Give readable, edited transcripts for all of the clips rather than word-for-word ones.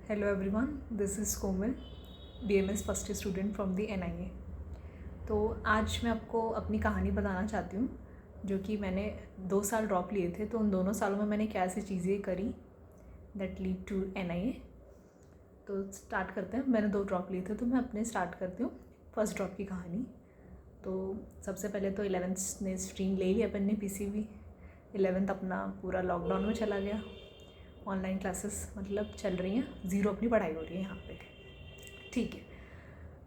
Hello everyone, this is Komal, BMS first student from the NIA। तो आज मैं आपको अपनी कहानी बताना चाहती हूँ, जो कि मैंने 2 साल ड्रॉप लिए थे। तो उन दोनों सालों में मैंने क्या ऐसी चीज़ें करी दैट लीड टू NIA। तो स्टार्ट करते हैं। मैंने 2 ड्रॉप लिए थे, तो मैं अपने स्टार्ट करती हूँ फर्स्ट ड्रॉप की कहानी। तो सबसे पहले तो 11th ने स्ट्रीम ले ली अपन ने PCB। 11th अपना पूरा लॉकडाउन में चला गया। ऑनलाइन क्लासेस मतलब चल रही हैं, ज़ीरो अपनी पढ़ाई हो रही है यहाँ पे। ठीक है,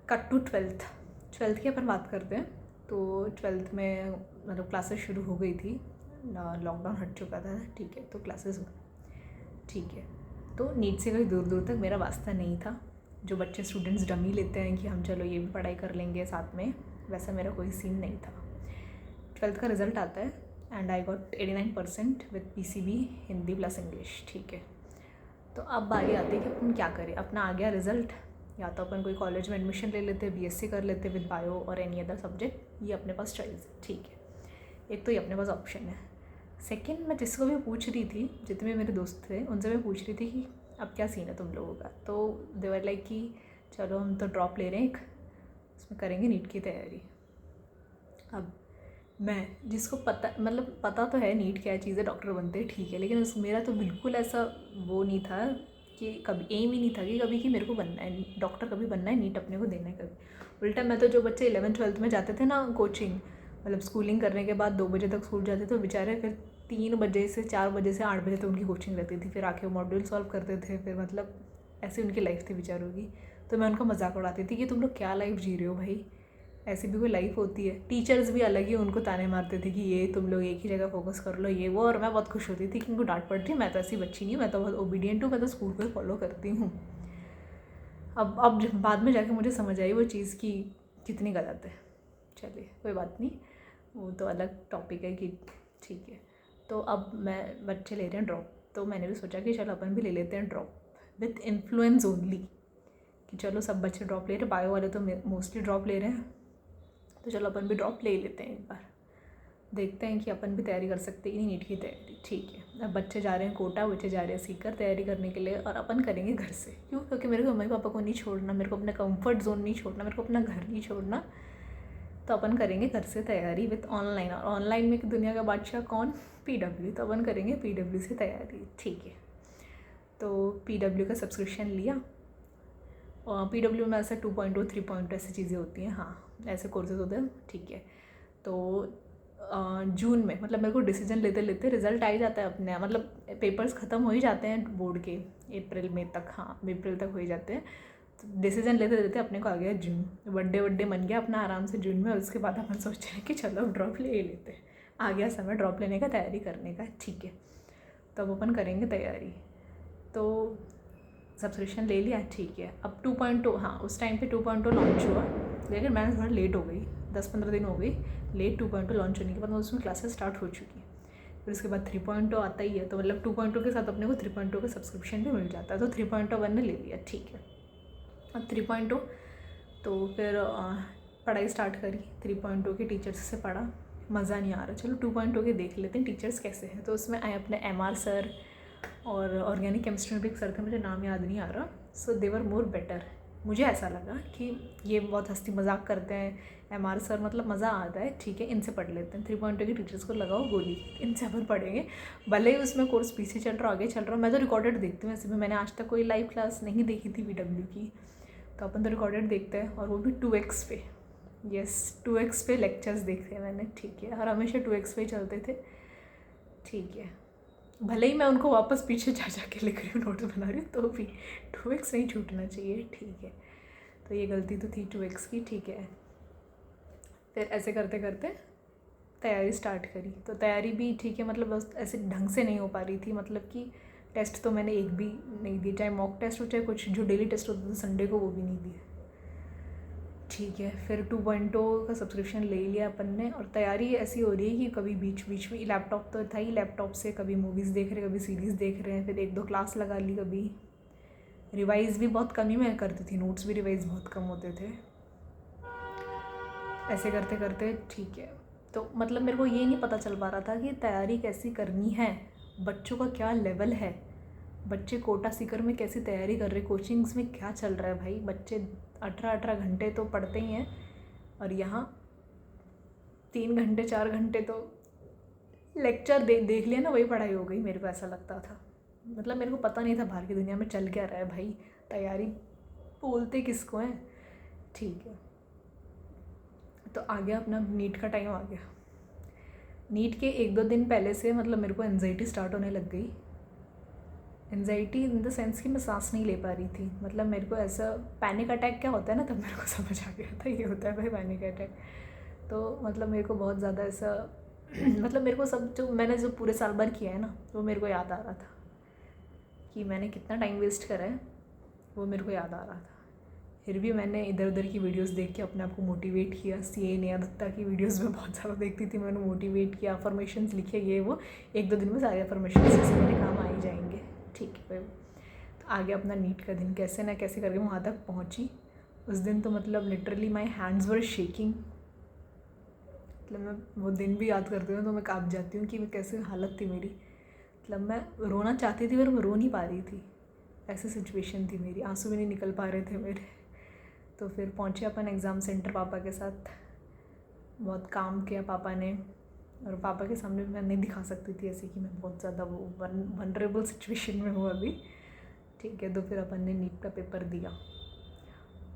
कट टू 12th की अपन बात करते हैं। तो 12th में मतलब क्लासेस शुरू हो गई थी, लॉकडाउन हट चुका था। ठीक है, तो क्लासेस ठीक है। तो नीट से कोई दूर दूर तक मेरा वास्ता नहीं था। जो बच्चे स्टूडेंट्स डमी लेते हैं कि हम चलो ये भी पढ़ाई कर लेंगे साथ में, वैसा मेरा कोई सीन नहीं था। 12th का रिज़ल्ट आता है and I got 89% with PCB Hindi plus English. ठीक है, तो अब बारी आती है कि अपन क्या करें। अपना आ गया रिज़ल्ट, या तो अपन कोई कॉलेज में एडमिशन ले लेते, BSc कर लेते विद बायो और एनी अदर सब्जेक्ट। ये अपने पास चॉइस है। ठीक है, एक तो ये अपने पास ऑप्शन है। सेकंड, मैं जिसको भी पूछ रही थी, जितने मेरे दोस्त थे उनसे मैं पूछ रही थी कि अब क्या सीन है तुम लोगों का। तो दे वर लाइक कि चलो हम तो ड्रॉप ले रहे हैं एक, उसमें करेंगे नीट की तैयारी। अब मैं जिसको पता तो है नीट क्या चीज़ है, डॉक्टर बनते हैं, ठीक है, लेकिन मेरा तो बिल्कुल ऐसा वो नहीं था कि कभी एम ही नहीं था कि कभी कि मेरे को बनना है डॉक्टर, कभी बनना है, नीट अपने को देना है कभी। उल्टा मैं तो जो बच्चे 11th-12th में जाते थे ना कोचिंग, मतलब स्कूलिंग करने के बाद 2 बजे तक स्कूल जाते थे बेचारे, फिर 3 बजे से 4 बजे से 8 बजे तक उनकी कोचिंग रहती थी, फिर आके मॉड्यूल सॉल्व करते थे, फिर मतलब ऐसी उनकी लाइफ थी बेचारों की। तो मैं उनका मजाक उड़ाती थी कि तुम लोग क्या लाइफ जी रहे हो भाई, ऐसी भी कोई लाइफ होती है। टीचर्स भी अलग ही उनको ताने मारते थे कि ये तुम लोग एक ही जगह फोकस कर लो, ये वो, और मैं बहुत खुश होती थी कि उनको डांट पड़ रही है। मैं तो ऐसी बच्ची नहीं, मैं तो बहुत ओबीडियंट हूँ, मैं तो स्कूल को फॉलो करती हूँ। अब बाद में जाके मुझे समझ आई वो चीज़ की कितनी गलत है। चलिए कोई बात नहीं, वो तो अलग टॉपिक है कि ठीक है। तो अब मैं बच्चे ले रहे हैं ड्रॉप, तो मैंने भी सोचा कि चलो अपन भी ले लेते हैं ड्रॉप विथ इन्फ्लुएंस ओनली, कि चलो सब बच्चे ड्रॉप ले रहे हैं, बायो वाले तो मोस्टली ड्रॉप ले रहे हैं, तो चलो अपन भी ड्रॉप ले लेते हैं एक बार, देखते हैं कि अपन भी तैयारी कर सकते हैं नीट की तैयारी। ठीक है, अब बच्चे जा रहे हैं कोटा, बच्चे जा रहे हैं सीकर तैयारी करने के लिए, और अपन करेंगे घर से। क्यों? क्योंकि मेरे को मम्मी पापा को नहीं छोड़ना, मेरे को अपना कंफर्ट जोन नहीं छोड़ना, मेरे को अपना घर नहीं छोड़ना। तो अपन करेंगे घर से तैयारी विथ ऑनलाइन, और ऑनलाइन में दुनिया का बादशाह कौन? PW। तो अपन करेंगे PW से तैयारी। ठीक है, तो PW का सब्सक्रिप्शन लिया, और PW में ऐसा 2.0 3.0 ऐसी चीज़ें होती हैं, हाँ ऐसे कोर्सेज होते हैं। ठीक है, तो जून में मतलब मेरे को डिसीजन लेते लेते रिज़ल्ट आ ही जाता है अपने, मतलब पेपर्स ख़त्म हो ही जाते हैं बोर्ड के अप्रैल में तक, हाँ अप्रैल तक हो ही जाते हैं। तो डिसीजन लेते लेते अपने को आ गया जून, बर्थडे मन गया अपना आराम से जून में, और उसके बाद अपन सोच रहे हैं कि चलो ड्रॉप ले लेते हैं। आ गया समय ड्रॉप लेने का, तैयारी करने का। ठीक है, तो अब अपन करेंगे तैयारी। तो सब्सक्रिप्शन ले लिया। ठीक है, अब 2.0, हाँ उस टाइम पे 2.0 लॉन्च हुआ, लेकिन मैं थोड़ा लेट हो गई, 10-15 दिन हो गई लेट 2.0 लॉन्च होने के बाद, उसमें क्लासेस स्टार्ट हो चुकी। फिर उसके बाद 3.0 आता ही है, तो मतलब 2.0 के साथ अपने को 3.0 का सब्सक्रिप्शन भी मिल जाता है। तो 3.0 वन ने ले लिया। ठीक है, अब 3.0 तो फिर पढ़ाई स्टार्ट करी। 3.0 के टीचर्स से पढ़ा, मज़ा नहीं आ रहा, चलो 2.0 के देख लेते हैं टीचर्स कैसे हैं। तो उसमें आए अपने MR सर, और ऑर्गेनिक केमिस्ट्री में भी एक सर थे, मुझे नाम याद नहीं आ रहा। सो दे वर मोर बेटर। मुझे ऐसा लगा कि ये बहुत हंसी मजाक करते हैं MR सर, मतलब मज़ा आता है, ठीक है इनसे पढ़ लेते हैं। 3.0 के टीचर्स को लगाओ गोली, इनसे अपन पढ़ेंगे, भले ही उसमें कोर्स पीछे चल रहा आगे चल रहा। मैं तो रिकॉर्डेड देखती हूँ, वैसे भी मैंने आज तक कोई लाइव क्लास नहीं देखी थी PW की, तो अपन तो रिकॉर्डेड देखते हैं, और वो भी 2x पे। यस, 2x पे लेक्चर्स देखते हैं मैंने। ठीक है, और हमेशा 2x पे ही चलते थे। ठीक है, भले ही मैं उनको वापस पीछे जा के लिख रही हूँ, नोट्स बना रही हूँ, तो भी 2x नहीं छूटना चाहिए। ठीक है, तो ये गलती तो थी 2x की। ठीक है, फिर ऐसे करते करते तैयारी स्टार्ट करी। तो तैयारी भी ठीक है, मतलब बस ऐसे ढंग से नहीं हो पा रही थी, मतलब कि टेस्ट तो मैंने एक भी नहीं दी, चाहे मॉक टेस्ट हो चाहे कुछ जो डेली टेस्ट होते थे संडे को, वो भी नहीं दिए। ठीक है, फिर 2.0 का सब्सक्रिप्शन ले लिया अपन ने, और तैयारी ऐसी हो रही है कि कभी बीच बीच में लैपटॉप तो था ही, लैपटॉप से कभी मूवीज़ देख रहे, कभी सीरीज़ देख रहे हैं, फिर 1-2 क्लास लगा ली, कभी रिवाइज़ भी बहुत कम ही मैं करती थी, नोट्स भी रिवाइज़ बहुत कम होते थे। ऐसे करते करते ठीक है, तो मतलब मेरे को ये नहीं पता चल पा रहा था कि तैयारी कैसी करनी है, बच्चों का क्या लेवल है, बच्चे कोटा सीकर में कैसी तैयारी कर रहे, कोचिंग्स में क्या चल रहा है भाई। बच्चे 18-18 घंटे तो पढ़ते ही हैं और यहाँ 3 घंटे 4 घंटे तो लेक्चर देख लिया ना, वही पढ़ाई हो गई। मेरे को ऐसा लगता था, मतलब मेरे को पता नहीं था बाहर की दुनिया में चल क्या रहा है भाई। तैयारी बोलते किसको हैं। ठीक है, तो आ गया अपना नीट का टाइम आ गया। नीट के 1-2 दिन पहले से मतलब मेरे को एंजाइटी स्टार्ट होने लग गई। एंजाइटी इन द सेंस कि मैं सांस नहीं ले पा रही थी। मतलब मेरे को ऐसा पैनिक अटैक क्या होता है ना, तब मेरे को समझ आ गया था ये होता है भाई पैनिक अटैक। तो मतलब मेरे को बहुत ज़्यादा ऐसा मतलब मेरे को सब जो मैंने जो पूरे साल भर किया है ना, वो मेरे को याद आ रहा था कि मैंने कितना टाइम वेस्ट करा है, वो मेरे को याद आ रहा था। फिर भी मैंने इधर उधर की वीडियोस देख के अपने आप को मोटिवेट किया। सीए नेहा दत्ता की वीडियोस में बहुत ज़्यादा देखती थी, मैंने मोटिवेट किया, अफर्मेशंस लिखे, ये वो 1-2 दिन में सारे अफर्मेशंस से मेरे काम आ ही जाएंगे। ठीक है, तो आ गया अपना नीट का दिन। कैसे ना कैसे करके वहाँ तक पहुँची। उस दिन तो मतलब literally my hands were shaking. मतलब मैं वो दिन भी याद करती हूँ तो मैं काँप जाती हूँ कि मैं कैसे हालत थी मेरी। मतलब मैं रोना चाहती थी पर मैं रो नहीं पा रही थी, ऐसी सिचुएशन थी मेरी। आंसू भी नहीं निकल पा रहे थे मेरे। तो फिर पहुँचे अपन एग्ज़ाम सेंटर पापा के साथ। बहुत काम किया पापा ने, और पापा के सामने मैं नहीं दिखा सकती थी ऐसे कि मैं बहुत ज़्यादा वो वनरेबल सिचुएशन में हूँ अभी। ठीक है, तो फिर अपन ने नीट का पेपर दिया।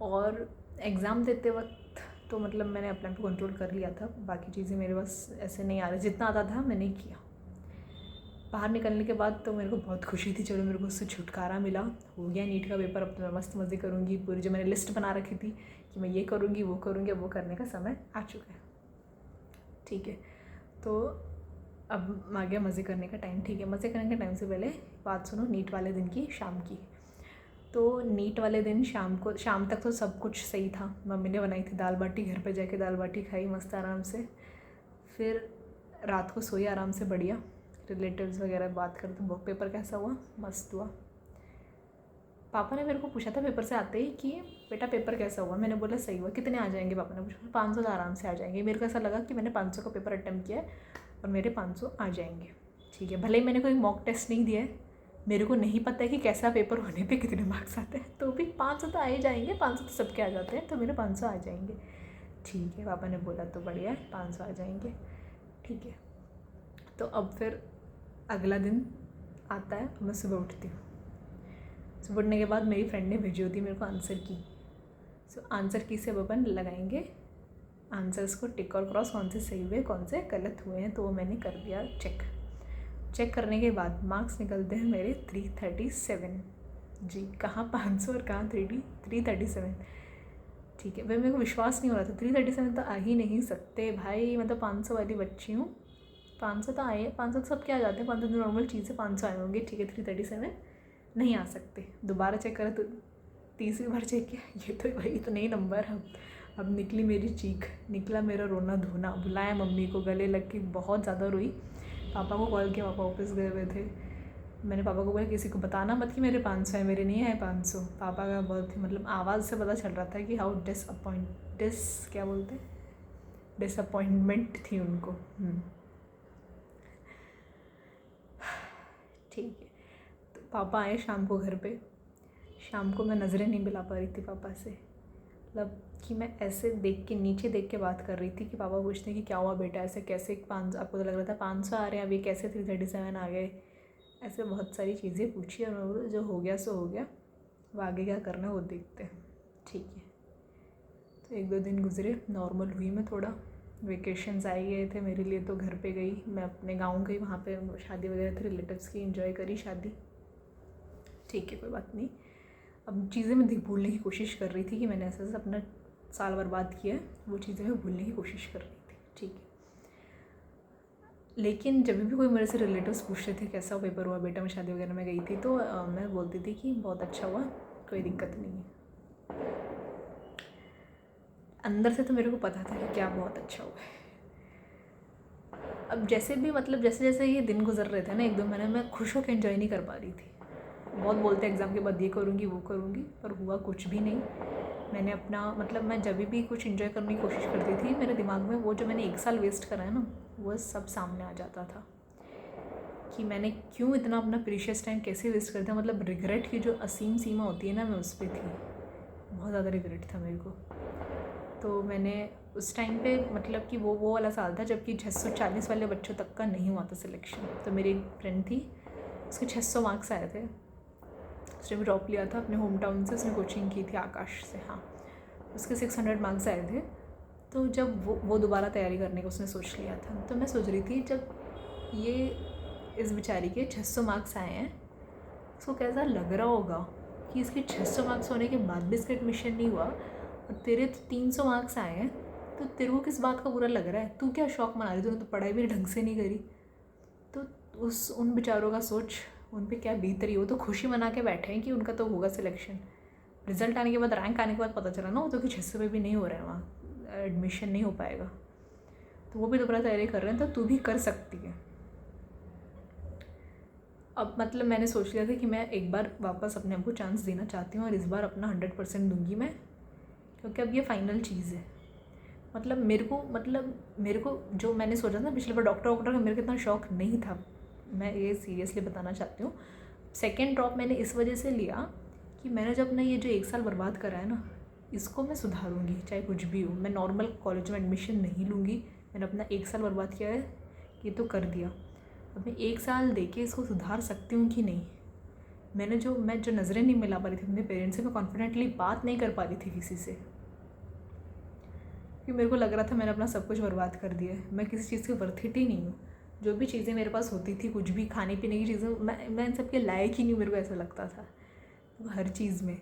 और एग्ज़ाम देते वक्त तो मतलब मैंने अपने आप को कंट्रोल कर लिया था। बाकी चीज़ें मेरे पास ऐसे नहीं आ रही, जितना आता था मैंने किया। बाहर निकलने के बाद तो मेरे को बहुत खुशी थी, चलो मेरे को उससे छुटकारा मिला, हो गया नीट का पेपर। अब तो मैं मस्त मज़े करूँगी। पूरी जो मैंने लिस्ट बना रखी थी कि मैं ये करूँगी वो करूँगी, अब वो करने का समय आ चुका है। ठीक है, तो अब आ गया मज़े करने का टाइम। ठीक है, मज़े करने के टाइम से पहले बात सुनो नीट वाले दिन की, शाम की। तो नीट वाले दिन शाम तक तो सब कुछ सही था। मम्मी ने बनाई थी दाल बाटी, घर पे जाके दाल बाटी खाई मस्त आराम से। फिर रात को सोई आराम से बढ़िया, रिलेटिव्स वगैरह बात करते। वो पेपर कैसा हुआ? मस्त हुआ। पापा ने मेरे को पूछा था पेपर से आते ही कि बेटा पेपर कैसा हुआ। मैंने बोला सही हुआ। कितने आ जाएंगे? पापा ने पूछा। 500 तो आराम से आ जाएंगे। मेरे को ऐसा लगा कि मैंने 500 का पेपर अटैम्प्ट किया है और मेरे 500 आ जाएंगे। ठीक है, भले ही मैंने कोई मॉक टेस्ट नहीं दिया है, मेरे को नहीं पता है कि कैसा पेपर होने पे कितने मार्क्स आते हैं, तो भी 500 तो आ ही जाएंगे। 500 तो सबके आ जाते हैं, तो मेरे 500 आ जाएंगे। ठीक है, पापा ने बोला तो बढ़िया है, 500 आ जाएंगे। ठीक है, तो अब फिर अगला दिन आता है, मैं सुबह उठती हूँ। सुबह उठने के बाद मेरी फ्रेंड ने भेजी होती मेरे को आंसर की। सो आंसर की से अब अपन लगाएंगे आंसर्स को टिक और क्रॉस, कौन से सही हुए कौन से गलत हुए हैं। तो वो मैंने कर दिया चेक करने के बाद मार्क्स निकलते हैं मेरे 337। जी, कहाँ 500 और कहाँ 337। ठीक है भाई, मेरे को विश्वास नहीं हो रहा था 337 तो आ ही नहीं सकते भाई, मैं तो 500 वाली बच्ची हूँ। 500 तो आए, 500 तो सब क्या आ जाते हैं, 500 तो नॉर्मल चीज़ है, 500 आए होंगे। ठीक है, 337 नहीं आ सकते। दोबारा चेक करा तो तीसरी बार चेक किया, ये तो भाई इतने ही नंबर। अब निकली मेरी चीख, निकला मेरा रोना धोना। बुलाया मम्मी को, गले लग के बहुत ज़्यादा रोई। पापा को कॉल किया, पापा ऑफिस गए हुए थे। मैंने पापा को बोला किसी को बताना मत कि मेरे 500 है, मेरे नहीं है 500। पापा का बहुत मतलब आवाज़ से पता चल रहा था कि हाउ डिसअपॉइंटमेंट थी उनको। ठीक है, तो पापा आए शाम को घर पे। शाम को मैं नज़रें नहीं मिला पा रही थी पापा से। मतलब कि मैं ऐसे देख के, नीचे देख के बात कर रही थी कि पापा पूछते हैं कि क्या हुआ बेटा, ऐसे कैसे 500, आपको तो लग रहा था 500 आ रहे हैं, अभी कैसे 337 आ गए। ऐसे बहुत सारी चीज़ें पूछी और मैं बोला जो हो गया सो हो गया, अब आगे क्या करना है वो देखते हैं। ठीक है, तो 1-2 दिन गुजरे, नॉर्मल हुई मैं थोड़ा। वेकेशंस आए गए थे मेरे लिए, तो घर पे गई, मैं अपने गांव गई, वहाँ पे शादी वगैरह थी रिलेटिव्स की, एंजॉय करी शादी। ठीक है, कोई बात नहीं। अब चीज़ें मैं भूलने की कोशिश कर रही थी कि मैंने ऐसा अपना साल बर्बाद किया है, वो चीज़ें मैं भूलने की कोशिश कर रही थी। ठीक है, लेकिन जब भी कोई मेरे से रिलेटिव्स पूछते थे कैसा पेपर हुआ बेटा, मैं शादी वगैरह में गई थी, तो मैं बोलती थी कि बहुत अच्छा हुआ, कोई दिक्कत नहीं है। अंदर से तो मेरे को पता था कि क्या बहुत अच्छा हुआ है। अब जैसे भी मतलब जैसे जैसे ये दिन गुजर रहे थे ना, 1-2 महीने, मैं खुश होकर एंजॉय नहीं कर पा रही थी। बहुत बोलते एग्ज़ाम के बाद ये करूँगी वो करूँगी, पर हुआ कुछ भी नहीं। मैंने अपना मतलब मैं जब भी कुछ एंजॉय करने की कोशिश करती थी, मेरे दिमाग में वो जो मैंने 1 साल वेस्ट करा है ना, वो सब सामने आ जाता था। कि मैंने क्यों इतना अपना प्रीशियस टाइम कैसे वेस्ट कर दिया, मतलब रिग्रेट की जो असीम सीमा होती है ना, मैं उस पर थी। बहुत ज़्यादा रिग्रेट था मेरे को। तो मैंने उस टाइम पे मतलब कि वो वाला साल था जबकि 640 वाले बच्चों तक का नहीं हुआ था सिलेक्शन। तो मेरी एक फ्रेंड थी, उसके 600 मार्क्स आए थे। उसने भी ड्रॉप लिया था अपने होम टाउन से, उसने कोचिंग की थी आकाश से। हाँ, उसके 600 मार्क्स आए थे। तो जब वो दोबारा तैयारी करने का उसने सोच लिया था, तो मैं सोच रही थी जब ये इस बेचारी के 600 मार्क्स आए हैं, उसको कैसा लग रहा होगा कि इसके 600 मार्क्स होने के बाद भी इसका एडमिशन नहीं हुआ, और तेरे तो 300 मार्क्स आए हैं, तो तेरे को किस बात का बुरा लग रहा है? तू क्या शौक मना रही? तूने तो पढ़ाई भी ढंग से नहीं करी। तो उन बेचारों का सोच, उन पे क्या बीत रही हो। तो खुशी मना के बैठे हैं कि उनका तो होगा सिलेक्शन। रिजल्ट आने के बाद, रैंक आने के बाद पता चला ना वो तो कि 600 पे भी नहीं हो रहा है, वहाँ एडमिशन नहीं हो पाएगा। तो वो भी दोबारा तैयारी कर रहे हैं, तो तू भी कर सकती है। अब मतलब मैंने सोच लिया था कि मैं एक बार वापस अपने आप को चांस देना चाहती हूँ, और इस बार अपना 100% दूंगी मैं, क्योंकि अब ये फाइनल चीज़ है। मतलब मेरे को जो मैंने सोचा था पिछले बार डॉक्टर का मेरे को इतना शौक नहीं था, मैं ये सीरियसली बताना चाहती हूँ। सेकेंड ड्रॉप मैंने इस वजह से लिया कि मैंने जब ना ये जो 1 साल बर्बाद करा है ना, इसको मैं सुधारूंगी चाहे कुछ भी हो। मैं नॉर्मल कॉलेज में एडमिशन नहीं लूँगी। मैंने अपना 1 साल बर्बाद किया है, ये तो कर दिया। अब मैं 1 साल दे के इसको सुधार सकती हूँ कि नहीं। मैं जो नज़रें नहीं मिला पा रही थी अपने पेरेंट्स से, मैं कॉन्फिडेंटली बात नहीं कर पा रही थी किसी से, क्योंकि मेरे को लग रहा था मैंने अपना सब कुछ बर्बाद कर दिया है। मैं किसी चीज़ की वर्थ इट ही नहीं हूँ। जो भी चीज़ें मेरे पास होती थी, कुछ भी खाने पीने की चीज़ें, मैं इन सब के लायक ही नहीं हूँ, मेरे को ऐसा लगता था। तो हर चीज़ में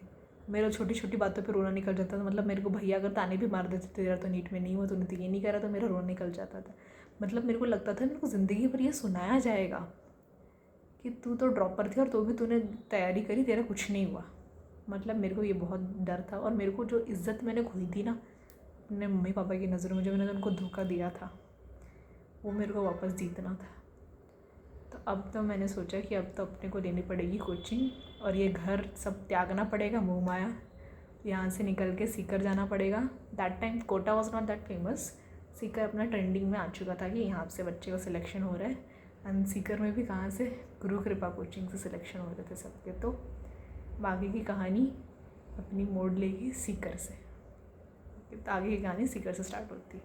मेरा छोटी छोटी बातों पे रोना निकल जाता था। मतलब मेरे को भैया अगर ताने भी मार देते, तेरा तो नीट में नहीं हुआ, तूने तो ये नहीं करा, तो मेरा रोना निकल जाता था। मतलब मेरे को लगता था मेरे को ज़िंदगी भर ये सुनाया जाएगा कि तू तो ड्रॉपर थी और तो भी तूने तैयारी करी, तेरा कुछ नहीं हुआ। मतलब मेरे को ये बहुत डर था, और मेरे को जो इज़्ज़त मैंने खोई थी ना अपने मम्मी पापा की नज़रों में, जो मैंने उनको धोखा दिया था, वो मेरे को वापस जीतना था। तो अब तो मैंने सोचा कि अब तो अपने को लेनी पड़ेगी कोचिंग, और ये घर सब त्यागना पड़ेगा, मोह माया। यहाँ से निकल के सीकर जाना पड़ेगा। That time Kota was not that famous. Sikar अपना ट्रेंडिंग में आ चुका था कि यहाँ से बच्चे का सिलेक्शन हो रहा है। एंड सीकर में भी कहाँ से, गुरु कृपा कोचिंग से सिलेक्शन हो रहे थे सबके। तो बाकी की कहानी अपनी मोड़ लेगी सीकर से। आगे की कहानी सीकर से स्टार्ट होती है।